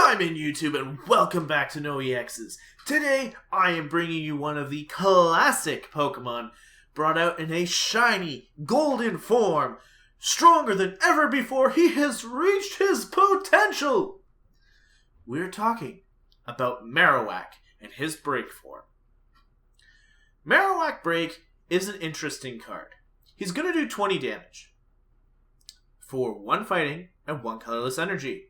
Diamond YouTube and welcome back to No EXs. Today I am bringing you one of the classic Pokemon brought out in a shiny golden form. Stronger than ever before, he has reached his potential. We're talking about Marowak and his break form. Marowak Break is an interesting card. He's going to do 20 damage for 1 fighting and 1 colorless energy.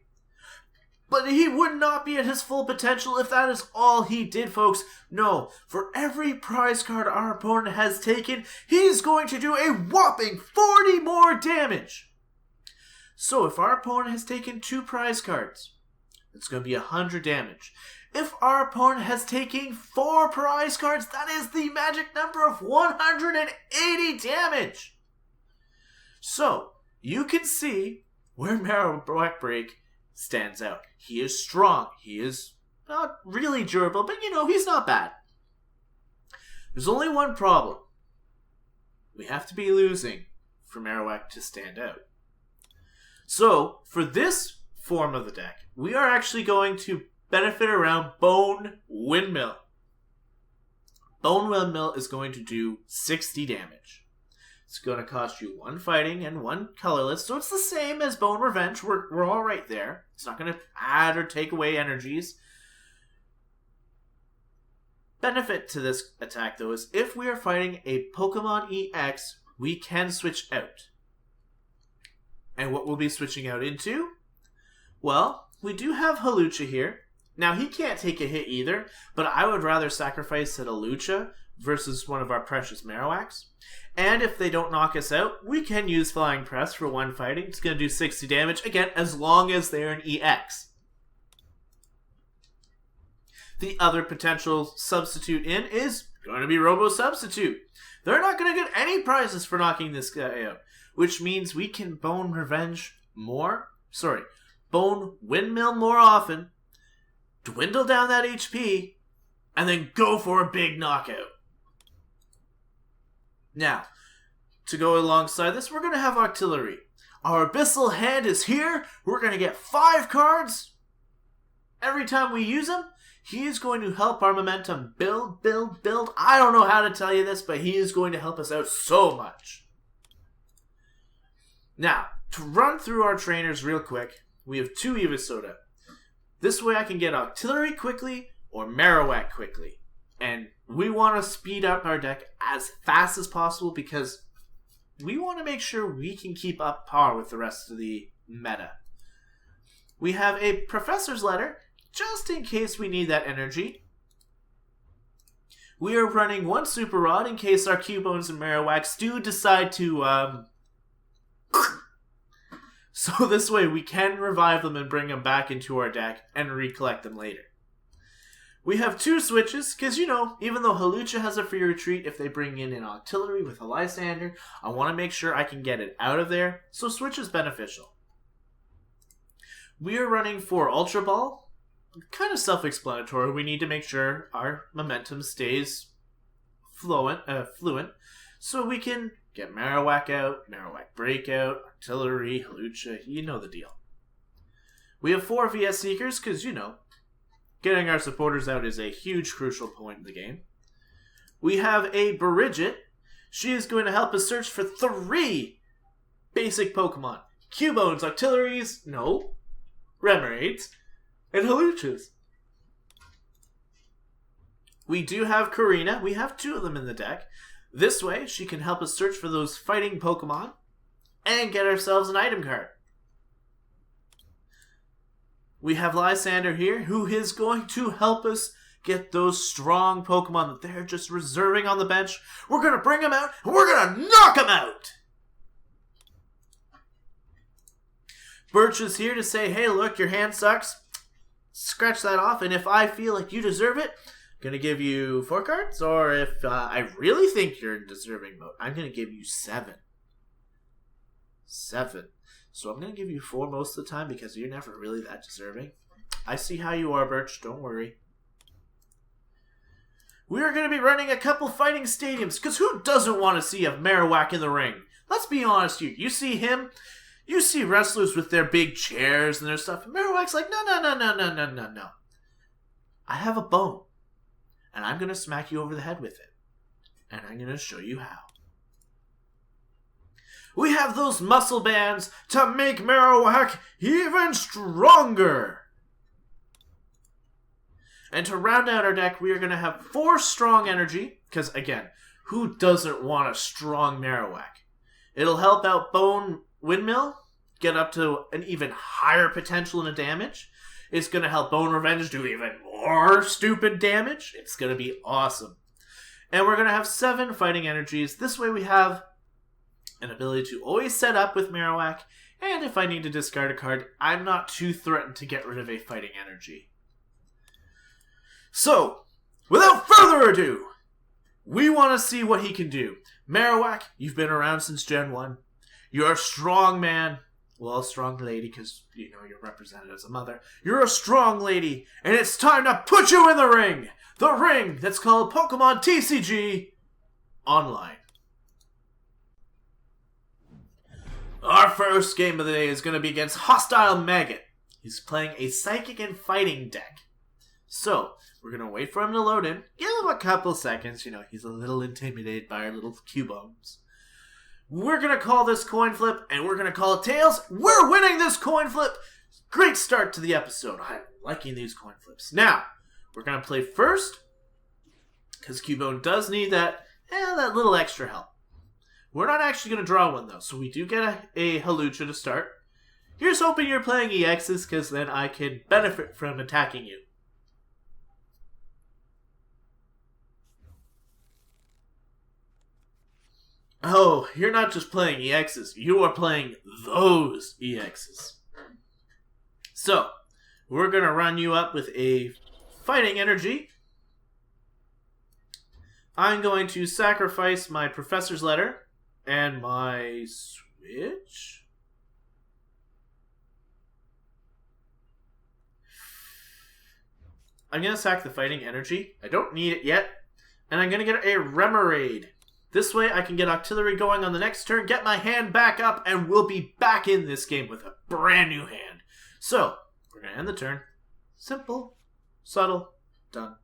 But he would not be at his full potential if that is all he did, folks. No, for every prize card our opponent has taken, he's going to do a whopping 40 more damage. So if our opponent has taken 2 prize cards, it's going to be 100 damage. If our opponent has taken 4 prize cards, that is the magic number of 180 damage. So, you can see where Marowak Break stands out. He is strong. He is not really durable, but he's not bad. There's only one problem. We have to be losing for Marowak to stand out. So, for this form of the deck, we are actually going to benefit around Bone Windmill. Bone Windmill is going to do 60 damage. It's going to cost you 1 fighting and 1 colorless, so it's the same as Bone Revenge. We're all right there. It's not going to add or take away energies. Benefit to this attack, though, is if we are fighting a Pokemon EX, we can switch out. And what we'll be switching out into? Well, we do have Hawlucha here. Now, he can't take a hit either, but I would rather sacrifice a Hawlucha versus one of our precious Marowaks. And if they don't knock us out, we can use Flying Press for 1 fighting. It's going to do 60 damage, again, as long as they're an EX. The other potential substitute in is going to be Robo Substitute. They're not going to get any prizes for knocking this guy out, which means we can Bone Windmill more often, dwindle down that HP, and then go for a big knockout. Now, to go alongside this, we're going to have Artillery. Our Abyssal Hand is here. We're going to get 5 cards. Every time we use him, he is going to help our momentum build. I don't know how to tell you this, but he is going to help us out so much. Now, to run through our trainers real quick, we have 2 Evosoda. This way I can get Artillery quickly or Marowak quickly. And we want to speed up our deck as fast as possible because we want to make sure we can keep up par with the rest of the meta. We have a Professor's Letter, just in case we need that energy. We are running 1 Super Rod in case our Cubones and Marowaks do decide to, So this way we can revive them and bring them back into our deck and recollect them later. We have 2 switches, because, even though Hawlucha has a free retreat, if they bring in an Artillery with a Lysander, I want to make sure I can get it out of there, so switch is beneficial. We are running 4 Ultra Ball. Kind of self-explanatory. We need to make sure our momentum stays fluent, so we can get Marowak out, Marowak Break out, Artillery, Hawlucha, you know the deal. We have 4 VS Seekers, because, getting our supporters out is a huge crucial point in the game. We have a Bridget. She is going to help us search for 3 basic Pokemon. Cubones, Artilleries, Remoraid's, and Hawluchas. We do have Karina. We have 2 of them in the deck. This way, she can help us search for those fighting Pokemon and get ourselves an item card. We have Lysander here, who is going to help us get those strong Pokemon that they're just reserving on the bench. We're going to bring them out, and we're going to knock them out! Birch is here to say, hey, look, your hand sucks. Scratch that off, and if I feel like you deserve it, I'm going to give you 4 cards, or if I really think you're in deserving mode, I'm going to give you 7. 7. So I'm going to give you 4 most of the time because you're never really that deserving. I see how you are, Birch. Don't worry. We are going to be running a couple fighting stadiums because who doesn't want to see a Marowak in the ring? Let's be honest here. You see him, You see wrestlers with their big chairs and their stuff. Marowak's like, no. I have a bone. And I'm going to smack you over the head with it. And I'm going to show you how. We have those muscle bands to make Marowak even stronger. And to round out our deck, we are going to have 4 strong energy. Because, again, who doesn't want a strong Marowak? It'll help out Bone Windmill get up to an even higher potential in a damage. It's going to help Bone Revenge do even more stupid damage. It's going to be awesome. And we're going to have 7 fighting energies. This way we have an ability to always set up with Marowak. And if I need to discard a card, I'm not too threatened to get rid of a fighting energy. So, without further ado, we want to see what he can do. Marowak, you've been around since Gen 1. You're a strong man. Well, a strong lady, because, you know, you're represented as a mother. You're a strong lady, and it's time to put you in the ring! The ring that's called Pokemon TCG Online. Our first game of the day is going to be against Hostile Maggot. He's playing a Psychic and Fighting deck. So, we're going to wait for him to load in. Give him a couple seconds. You know, he's a little intimidated by our little Cubones. We're going to call this coin flip, and we're going to call it tails. We're winning this coin flip. Great start to the episode. I'm liking these coin flips. Now, we're going to play first, because Cubone does need that little extra help. We're not actually going to draw one, though, so we do get a Hawlucha to start. Here's hoping you're playing EXs, because then I can benefit from attacking you. Oh, you're not just playing EXs, you are playing those EXs. So, we're going to run you up with a fighting energy. I'm going to sacrifice my Professor's Letter and my switch. I'm going to sack the fighting energy. I don't need it yet. And I'm going to get a Remoraid. This way I can get Octillery going on the next turn, get my hand back up, and we'll be back in this game with a brand new hand. So, we're going to end the turn. Simple, subtle, done.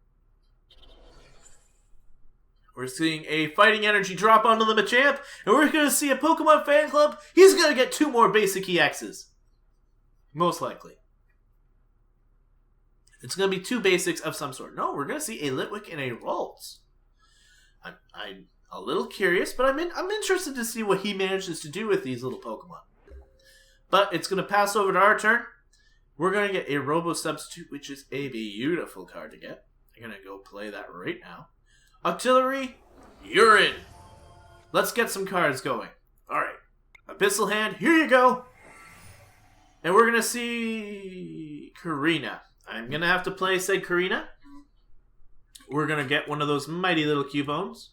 We're seeing a fighting energy drop onto the Machamp, and we're going to see a Pokemon fan club. He's going to get 2 more basic EXs. Most likely. It's going to be 2 basics of some sort. No, we're going to see a Litwick and a Rolls. I'm a little curious, but I'm interested to see what he manages to do with these little Pokemon. But it's going to pass over to our turn. We're going to get a Robo Substitute, which is a beautiful card to get. I'm going to go play that right now. Octillery, you're in. Let's get some cards going. Alright. Abyssal Hand, here you go. And we're going to see Karina. I'm going to have to play said Karina. We're going to get one of those mighty little Cubones.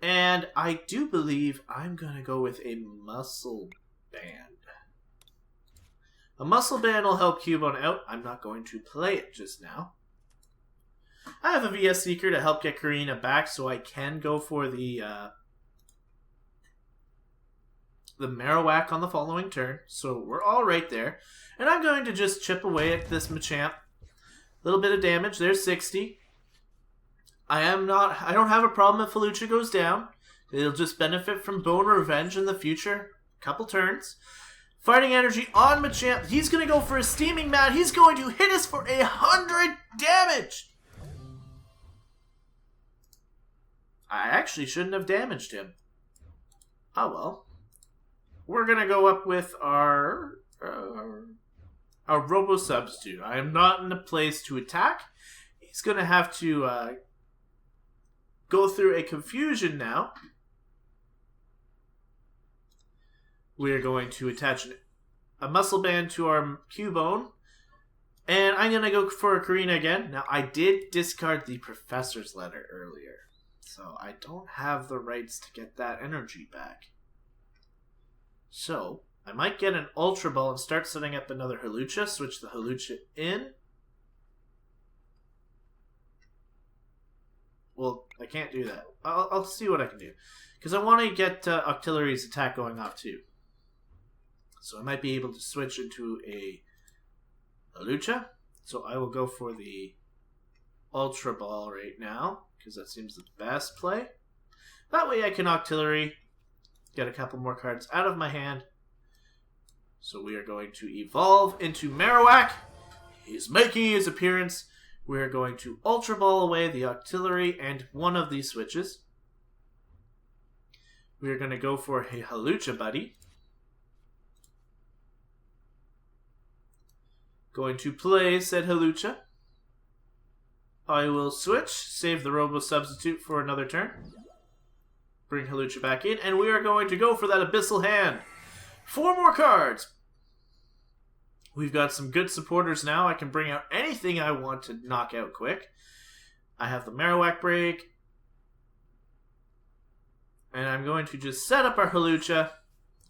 And I do believe I'm going to go with a Muscle Band. A Muscle Band will help Cubone out. I'm not going to play it just now. I have a VS Seeker to help get Karina back, so I can go for the Marowak on the following turn. So we're all right there. And I'm going to just chip away at this Machamp. A little bit of damage. There's 60. I don't have a problem if Hawlucha goes down. It'll just benefit from Bone Revenge in the future. Couple turns. Fighting energy on Machamp. He's going to go for a Steaming Mat. He's going to hit us for 100 damage. I actually shouldn't have damaged him. Oh well. We're going to go up with our Robo Substitute. I am not in a place to attack. He's going to have to go through a confusion now. We're going to attach a Muscle Band to our Cubone. And I'm going to go for a Karina again. Now, I did discard the Professor's Letter earlier. So, I don't have the rights to get that energy back. So, I might get an Ultra Ball and start setting up another Hawlucha. Switch the Hawlucha in. Well, I can't do that. I'll see what I can do. Because I want to get Octillery's attack going off too. So I might be able to switch into a Lucha. So I will go for the Ultra Ball right now, because that seems the best play. That way I can Octillery, get a couple more cards out of my hand. So we are going to evolve into Marowak. He's making his appearance. We are going to Ultra Ball away the Octillery and one of these switches. We are going to go for a Halucha Buddy. Going to play said Halucha. I will switch, save the Robo Substitute for another turn. Bring Halucha back in, and we are going to go for that Abyssal Hand. 4 more cards. We've got some good supporters now. I can bring out anything I want to knock out quick. I have the Marowak BREAK. And I'm going to just set up our Halucha,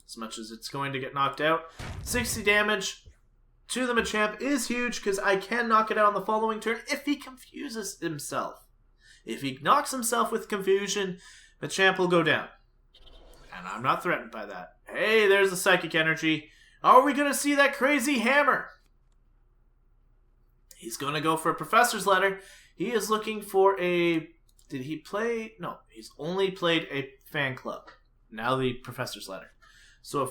as much as it's going to get knocked out. 60 damage to the Machamp is huge, because I can knock it out on the following turn if he confuses himself. If he knocks himself with confusion, Machamp will go down. And I'm not threatened by that. Hey, there's the Psychic Energy. Are we going to see that crazy hammer? He's going to go for a Professor's Letter. He is looking for a... Did he play... No, he's only played a Fan Club. Now the Professor's Letter. So if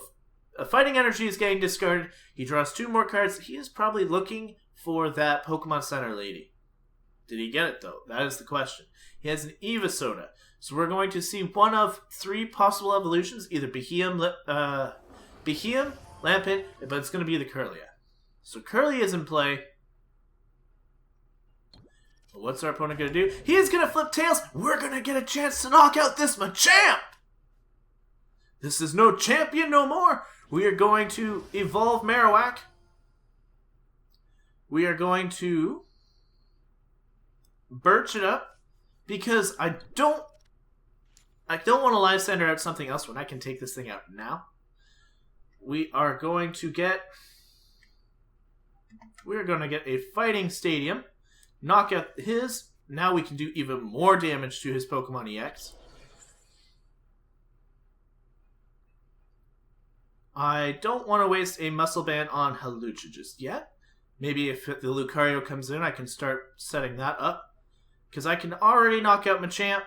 a Fighting Energy is getting discarded, he draws 2 more cards. He is probably looking for that Pokemon Center lady. Did he get it, though? That is the question. He has an Eva Soda. So we're going to see one of 3 possible evolutions. Either Beheeyem, Lampent, but it's going to be the Kirlia. So Kirlia is in play. But what's our opponent going to do? He is going to flip Tails. We're going to get a chance to knock out this Machamp. This is no champion no more. We are going to evolve Marowak. We are going to birch it up, because I don't want to live sender out something else when I can take this thing out now. We are going to get a Fighting Stadium, knock out his. Now we can do even more damage to his Pokemon EX. I don't want to waste a Muscle Band on Halucha just yet. Maybe if the Lucario comes in, I can start setting that up. Because I can already knock out Machamp.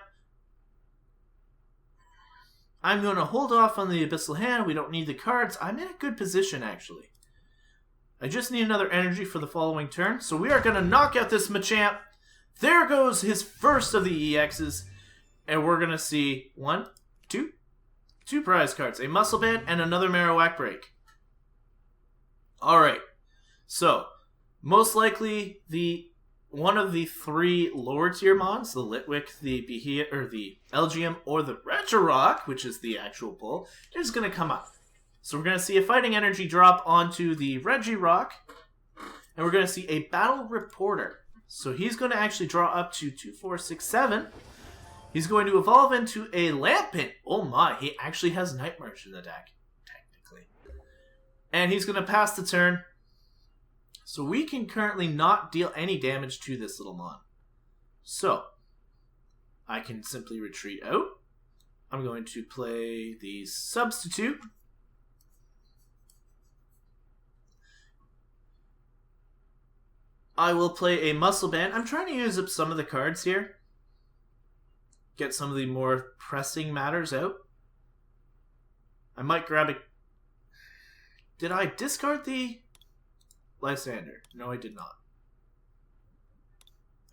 I'm going to hold off on the Abyssal Hand. We don't need the cards. I'm in a good position, actually. I just need another energy for the following turn. So we are going to knock out this Machamp. There goes his first of the EXs. And we're going to see 2 prize cards. A Muscle Band and another Marowak BREAK. Alright. So, most likely one of the 3 lower tier mons, the Litwick, the Beheeyem, or the LGM, or the Regirock, which is the actual pull, is going to come up. So we're going to see a Fighting Energy drop onto the Regirock, and we're going to see a Battle Reporter. So he's going to actually draw up to 2, 4, 6, 7. He's going to evolve into a Lampent. Oh my, he actually has Nightmarch in the deck, technically. And he's going to pass the turn. So we can currently not deal any damage to this little mon. So, I can simply retreat out. I'm going to play the Substitute. I will play a Muscle Band. I'm trying to use up some of the cards here. Get some of the more pressing matters out. I might grab a... Did I discard the Lysander? No, I did not.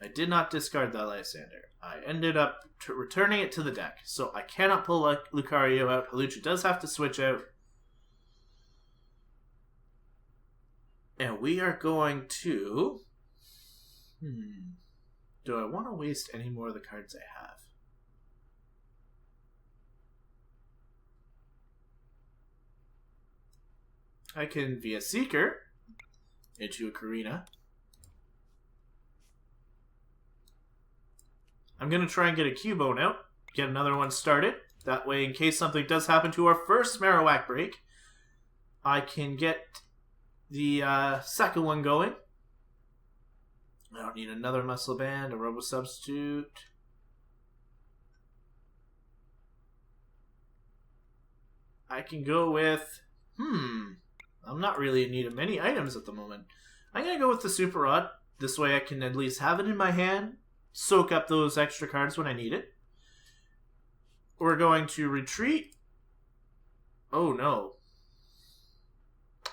I did not discard that Lysander. I ended up returning it to the deck. So I cannot pull Lucario out. Halucha does have to switch out. And we are going to... Do I want to waste any more of the cards I have? I can, via Seeker, into a Karina. I'm going to try and get a Cubone out, get another one started. That way, in case something does happen to our first Marowak BREAK, I can get the second one going. I don't need another Muscle Band, a Robo Substitute. I can go with... I'm not really in need of many items at the moment. I'm going to go with the Super Rod. This way I can at least have it in my hand, soak up those extra cards when I need it. We're going to retreat. Oh no.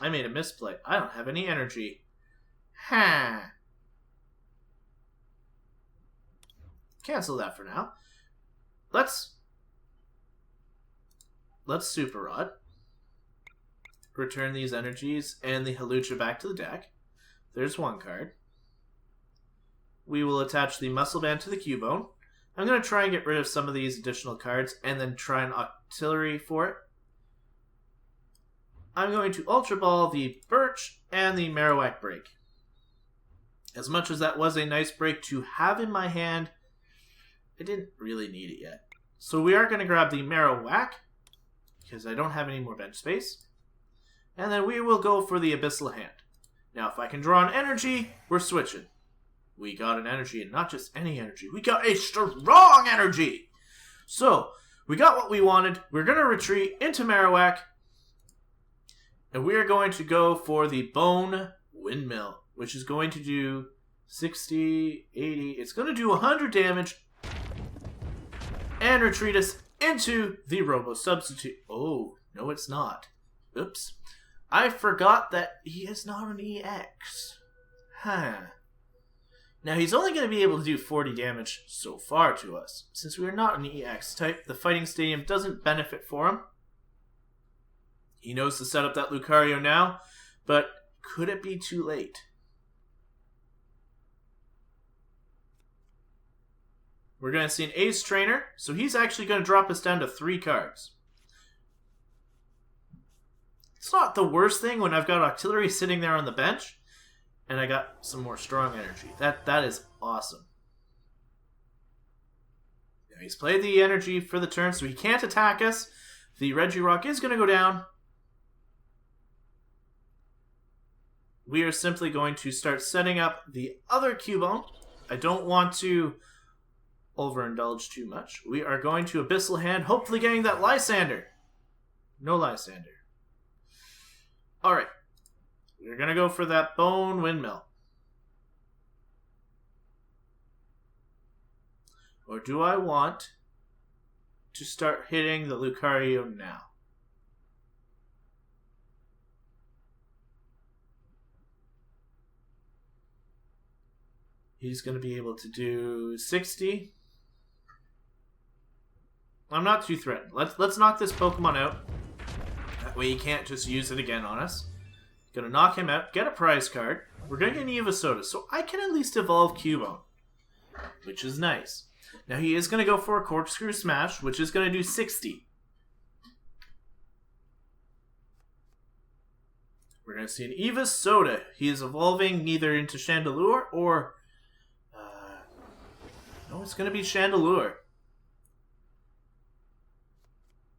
I made a misplay. I don't have any energy. Cancel that for now. Let's Super Rod. Return these energies and the Halucha back to the deck. There's one card. We will attach the Muscle Band to the Cubone. I'm going to try and get rid of some of these additional cards and then try an Auxiliary for it. I'm going to Ultra Ball the Birch and the Marowak BREAK. As much as that was a nice break to have in my hand, I didn't really need it yet. So we are going to grab the Marowak, because I don't have any more bench space. And then we will go for the Abyssal Hand. Now if I can draw an energy, we're switching. We got an energy, and not just any energy. We got a strong energy! So, we got what we wanted. We're going to retreat into Marowak. And we are going to go for the Bone Windmill, which is going to do 60, 80. It's going to do 100 damage. And retreat us into the Robo Substitute. Oh, no it's not. Oops. I forgot that he is not an EX. Now he's only going to be able to do 40 damage so far to us. Since we're not an EX type, the Fighting Stadium doesn't benefit for him. He knows to set up that Lucario now, but could it be too late? We're going to see an Ace Trainer, so he's actually going to drop us down to 3 cards. It's not the worst thing when I've got Auxiliary sitting there on the bench, and I got some more strong energy. That is awesome. Now he's played the energy for the turn, so he can't attack us. The Regirock is going to go down. We are simply going to start setting up the other Cubone. I don't want to overindulge too much. We are going to Abyssal Hand, hopefully getting that Lysander. No Lysander. Alright. We're going to go for that Bone Windmill. Or do I want to start hitting the Lucario now? He's going to be able to do 60. I'm not too threatened. Let's knock this Pokemon out. That way he can't just use it again on us. Gonna knock him out, get a prize card. We're gonna get an Evosoda, so I can at least evolve Cubone, which is nice. Now he is gonna go for a Corkscrew Smash, which is gonna do 60. We're gonna see an Evosoda. He is evolving neither into Chandelure or... no, it's gonna be Chandelure.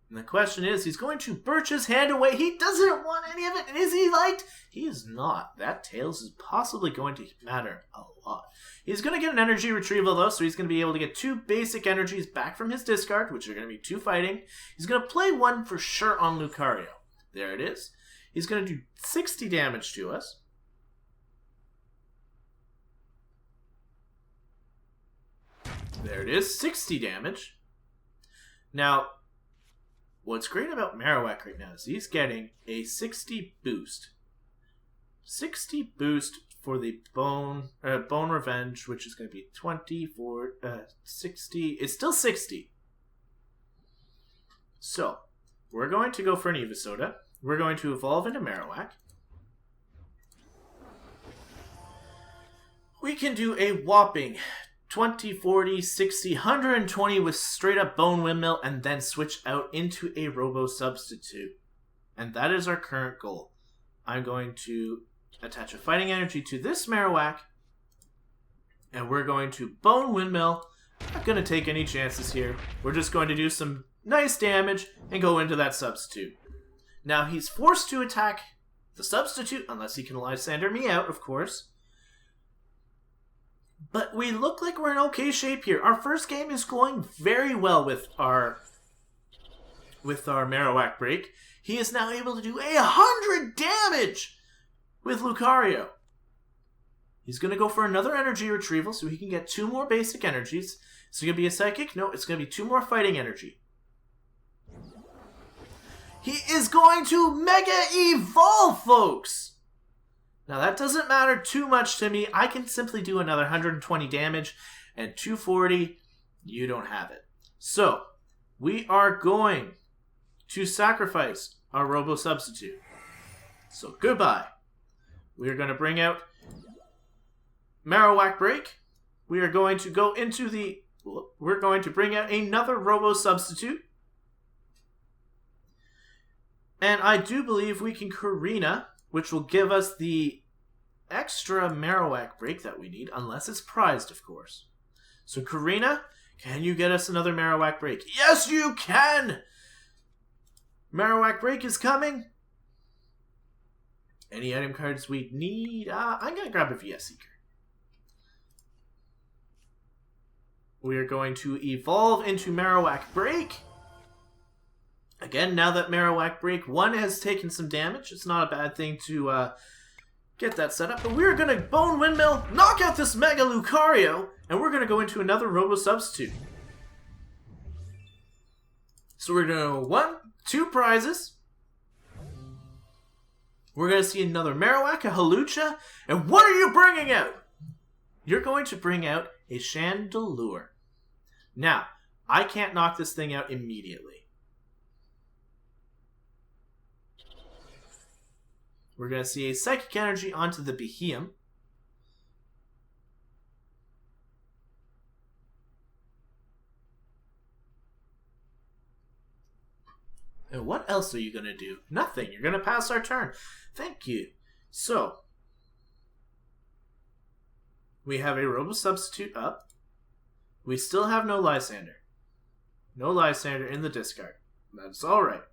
And the question is, he's going to birch his hand away. He doesn't want any of it. And is he liked? He is not. That Tails is possibly going to matter a lot. He's going to get an energy retrieval, though, so he's going to be able to get 2 basic energies back from his discard, which are going to be 2 fighting. He's going to play 1 for sure on Lucario. There it is. He's going to do 60 damage to us. There it is, 60 damage. Now... what's great about Marowak right now is he's getting a 60 boost. 60 boost for the Bone Revenge, which is going to be 24, 60. It's still 60. So, we're going to go for an Evosoda. We're going to evolve into Marowak. We can do a whopping 20, 40, 60, 120 with straight up Bone Windmill and then switch out into a Robo Substitute. And that is our current goal. I'm going to attach a Fighting Energy to this Marowak. And we're going to Bone Windmill. I'm not going to take any chances here. We're just going to do some nice damage and go into that Substitute. Now he's forced to attack the Substitute, unless he can Lysander me out, of course. But we look like we're in okay shape here. Our first game is going very well with our with our Marowak break, he is now able to do 100 damage with Lucario. He's going to go for another energy retrieval so he can get 2 more basic energies. Is it going to be a psychic? No, it's going to be 2 more fighting energy. He is going to Mega Evolve, folks! Now that doesn't matter too much to me. I can simply do another 120 damage and 240. You don't have it. So, we are going to sacrifice our Robo Substitute. So, goodbye. We are going to bring out Marowak Break. We are going to go into the... We're going to bring out another Robo Substitute. And I do believe we can Karina, which will give us the extra Marowak Break that we need, unless it's prized, of course. So, Karina, can you get us another Marowak Break? Yes, you can! Marowak Break is coming. Any item cards we need? I'm going to grab a VS Seeker. We are going to evolve into Marowak Break. Again, now that Marowak Break 1 has taken some damage, it's not a bad thing to get that set up. But we're going to Bone Windmill, knock out this Mega Lucario, and we're going to go into another Robo Substitute. So we're going to 2 prizes. We're going to see another Marowak, a Hawlucha, and what are you bringing out? You're going to bring out a Chandelure. Now, I can't knock this thing out immediately. We're going to see a Psychic Energy onto the Behemoth. And what else are you going to do? Nothing. You're going to pass our turn. Thank you. So, we have a Robo Substitute up. We still have no Lysander. No Lysander in the discard. That's alright.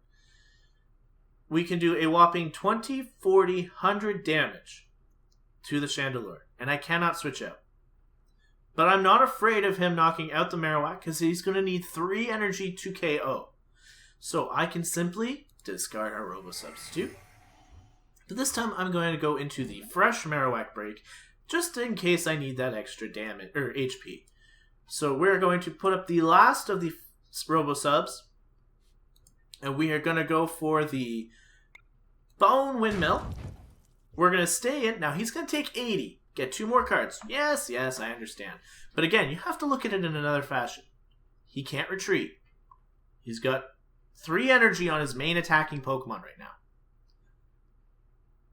We can do a whopping 20, 40, 100 damage to the Chandelure. And I cannot switch out. But I'm not afraid of him knocking out the Marowak because he's going to need 3 energy to KO. So I can simply discard our Robo Substitute. But this time I'm going to go into the fresh Marowak Break just in case I need that extra damage or HP. So we're going to put up the last of the Robo Subs. And we are going to go for the Bone Windmill. We're going to stay in. Now he's going to take 80. Get 2 more cards. Yes, I understand. But again, you have to look at it in another fashion. He can't retreat. He's got 3 energy on his main attacking Pokemon right now.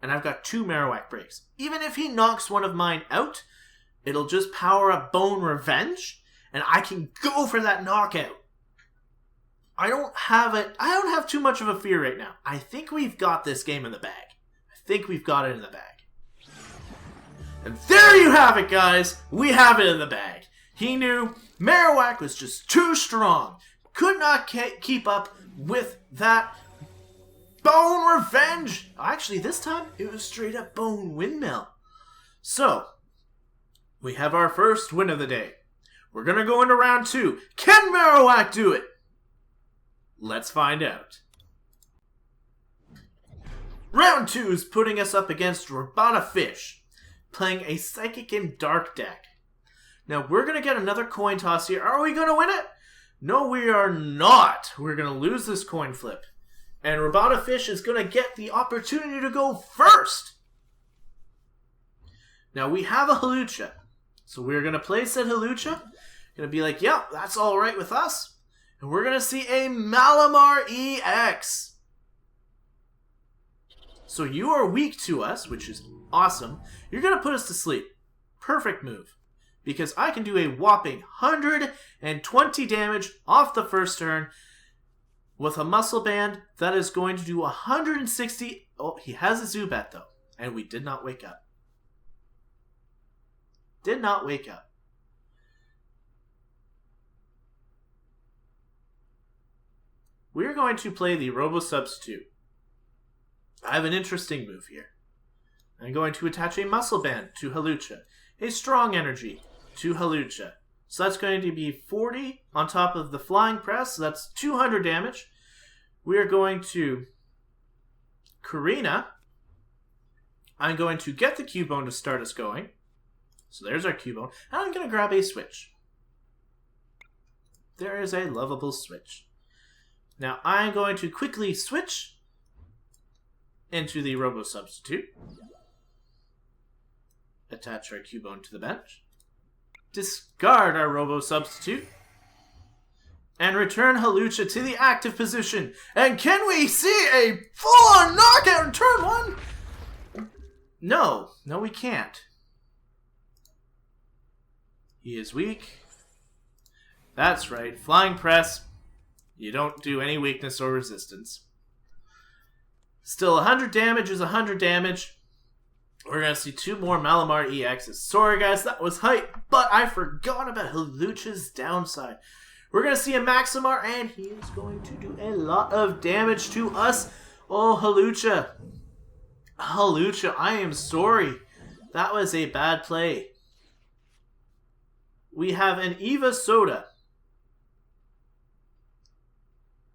And I've got 2 Marowak Breaks. Even if he knocks one of mine out, it'll just power up Bone Revenge, and I can go for that knockout. I don't have too much of a fear right now. I think we've got this game in the bag. I think we've got it in the bag. And there you have it, guys. We have it in the bag. He knew Marowak was just too strong. Could not keep up with that Bone Revenge. Actually, this time, it was straight up Bone Windmill. So, we have our first win of the day. We're going to go into round 2. Can Marowak do it? Let's find out. Round 2 is putting us up against Rabana Fish, playing a Psychic and Dark deck. Now, we're going to get another coin toss here. Are we going to win it? No, we are not. We're going to lose this coin flip. And Rabana Fish is going to get the opportunity to go first. Now, we have a Hawlucha. So we're going to play said Hawlucha. Going to be like, yep, that's all right with us. And we're going to see a Malamar EX. So you are weak to us, which is awesome. You're going to put us to sleep. Perfect move. Because I can do a whopping 120 damage off the first turn with a Muscle Band that is going to do 160. Oh, he has a Zubat though. And we did not wake up. Did not wake up. We're going to play the Robo Substitute. I have an interesting move here. I'm going to attach a Muscle Band to Hawlucha. A Strong Energy to Hawlucha. So that's going to be 40 on top of the Flying Press. So that's 200 damage. We are going to Karina. I'm going to get the Cubone to start us going. So there's our Cubone. And I'm going to grab a switch. There is a lovable switch. Now I'm going to quickly switch into the Robo Substitute. Attach our Cubone to the bench. Discard our Robo Substitute. And return Hawlucha to the active position. And can we see a full-on knockout in turn 1? No. No, we can't. He is weak. That's right. Flying Press. You don't do any weakness or resistance. Still, 100 damage is 100 damage. We're going to see 2 more Malamar EXs. Sorry, guys, that was hype, but I forgot about Hawlucha's downside. We're going to see a Maximar, and he is going to do a lot of damage to us. Oh, Hawlucha. Hawlucha, I am sorry. That was a bad play. We have an Eva Soda.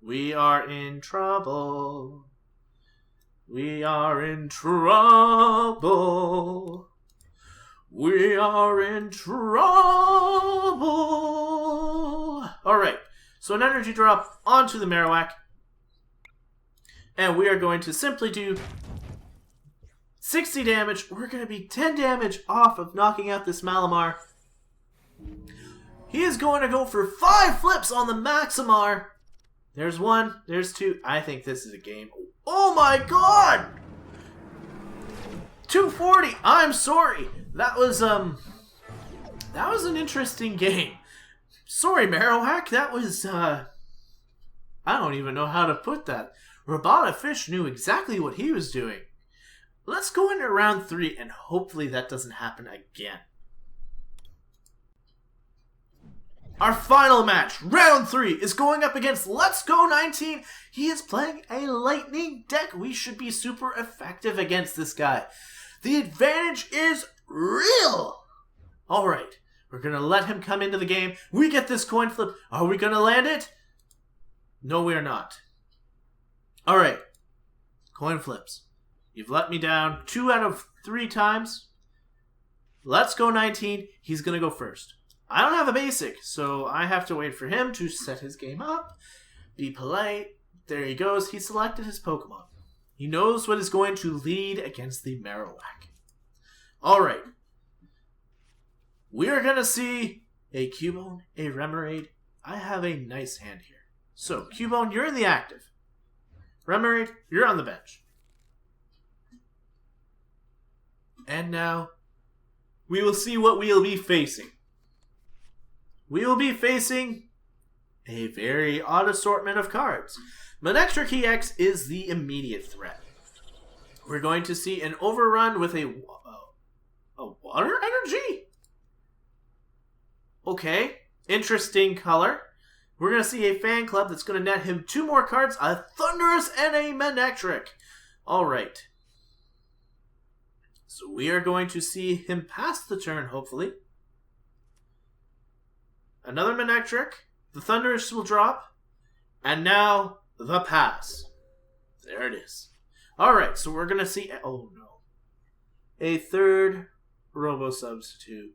We are in trouble. We are in trouble. We are in trouble. Alright, so an energy drop onto the Marowak. And we are going to simply do 60 damage. We're going to be 10 damage off of knocking out this Malamar. He is going to go for 5 flips on the Maximar. There's 1, there's 2. I think this is a game. Oh my god! 240. I'm sorry. That was an interesting game. Sorry, Marowak. That was I don't even know how to put that. Robota Fish knew exactly what he was doing. Let's go into round 3 and hopefully that doesn't happen again. Our final match, round 3, is going up against Let's Go 19. He is playing a lightning deck. We should be super effective against this guy. The advantage is real. Alright, we're going to let him come into the game. We get this coin flip. Are we going to land it? No, we're not. Alright, coin flips. You've let me down 2 out of 3 times. Let's Go 19. He's going to go first. I don't have a basic, so I have to wait for him to set his game up. Be polite. There he goes. He selected his Pokemon. He knows what is going to lead against the Marowak. Alright. We are going to see a Cubone, a Remoraid. I have a nice hand here. So, Cubone, you're in the active. Remoraid, you're on the bench. And now, we will see what we'll be facing. We will be facing a very odd assortment of cards. Manectric EX is the immediate threat. We're going to see an overrun with a water energy? Okay, interesting color. We're going to see a fan club that's going to net him 2 more cards, a Thundurus and a Manectric. Alright. So we are going to see him pass the turn, hopefully. Another Manectric. The Thundurus will drop. And now, the pass. There it is. Alright, so we're going to see... Oh, no. A third Robo Substitute.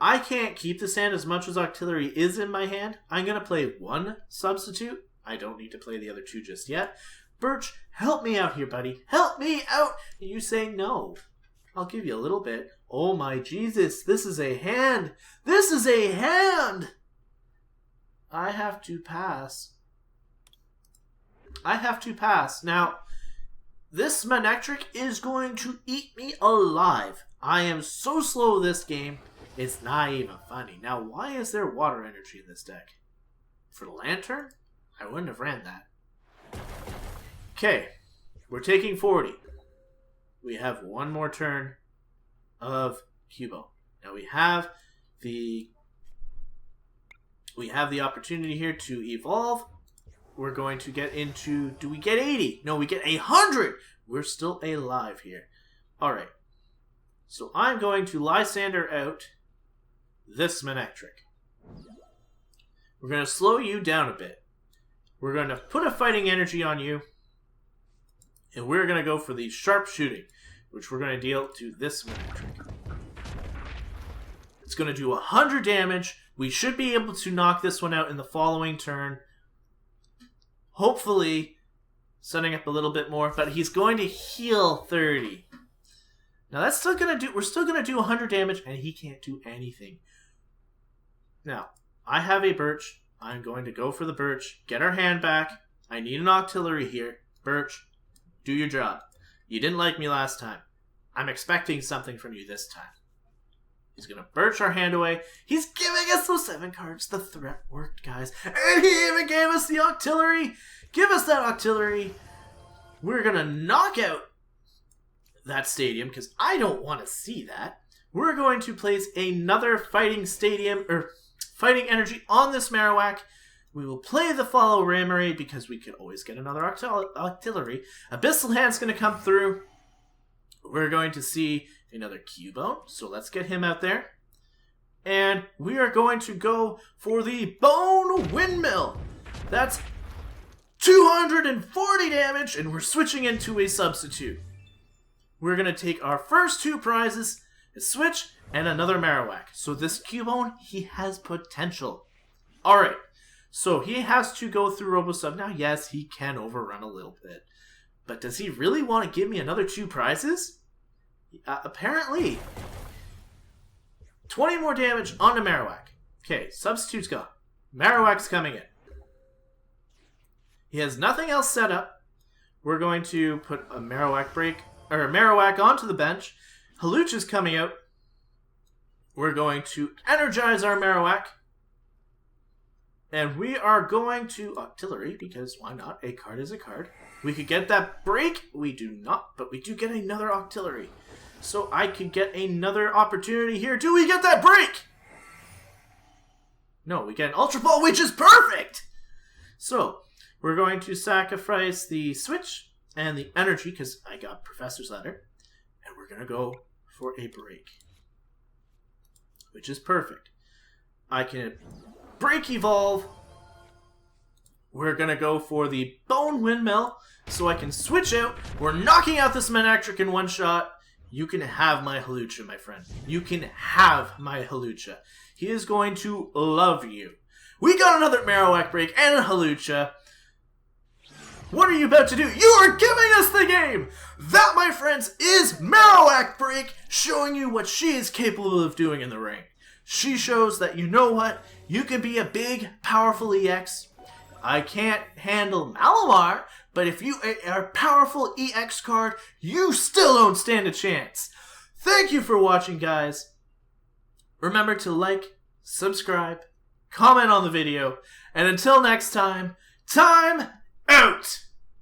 I can't keep this hand as much as Octillery is in my hand. I'm going to play 1 Substitute. I don't need to play the other 2 just yet. Birch, help me out here, buddy. Help me out! And you say no. I'll give you a little bit. Oh my Jesus, this is a hand! This is a hand! I have to pass. I have to pass. Now, this Manectric is going to eat me alive. I am so slow this game, it's not even funny. Now, why is there water energy in this deck? For the Lantern? I wouldn't have ran that. Okay, we're taking 40. We have 1 more turn of Cubone. Now we have the opportunity here to evolve. We're going to get into... Do we get 80? No, we get 100! We're still alive here. Alright. So I'm going to Lysander out this Manectric. We're going to slow you down a bit. We're going to put a fighting energy on you. And we're going to go for the sharp shooting, which we're going to deal to this metric. It's going to do 100 damage. We should be able to knock this one out in the following turn. Hopefully, setting up a little bit more, but he's going to heal 30. Now that's still going to do, we're still going to do 100 damage, and he can't do anything. Now, I have a birch. I'm going to go for the birch. Get our hand back. I need an artillery here. Birch, do your job. You didn't like me last time. I'm expecting something from you this time. He's going to birch our hand away. He's giving us those 7 cards. The threat worked, guys. And he even gave us the artillery. Give us that artillery. We're going to knock out that stadium because I don't want to see that. We're going to place another fighting stadium or fighting energy on this Marowak. We will play the follow Ramarade because we could always get another artillery. Abyssal Hand's going to come through. We're going to see another Cubone, so let's get him out there. And we are going to go for the Bone Windmill. That's 240 damage, and we're switching into a substitute. We're going to take our first 2 prizes, a switch, and another Marowak. So this Cubone, he has potential. Alright, so he has to go through Robo-Sub. Now, yes, he can overrun a little bit. But does he really want to give me another 2 prizes? Apparently. 20 more damage on the Marowak. Okay, substitute's gone. Marowak's coming in. He has nothing else set up. We're going to put a Marowak break, or a Marowak onto the bench. Halucha's coming out. We're going to energize our Marowak. And we are going to artillery, because why not? A card is a card. We could get that break. We do not, but we do get another artillery. So I could get another opportunity here. Do we get that break? No, we get an Ultra Ball, which is perfect! So, we're going to sacrifice the switch and the energy, because I got Professor's Letter. And we're going to go for a break. Which is perfect. I can break evolve. We're going to go for the Bone Windmill, so I can switch out. We're knocking out this Manectric in one shot. You can have my Halucha, my friend. You can have my Halucha. He is going to love you. We got another Marowak break and a Halucha. What are you about to do? You are giving us the game! That, my friends, is Marowak break, showing you what she is capable of doing in the ring. She shows that, you know what? You can be a big, powerful EX. I can't handle Malamar, but if you are a powerful EX card, you still don't stand a chance. Thank you for watching, guys. Remember to like, subscribe, comment on the video, and until next time, time out!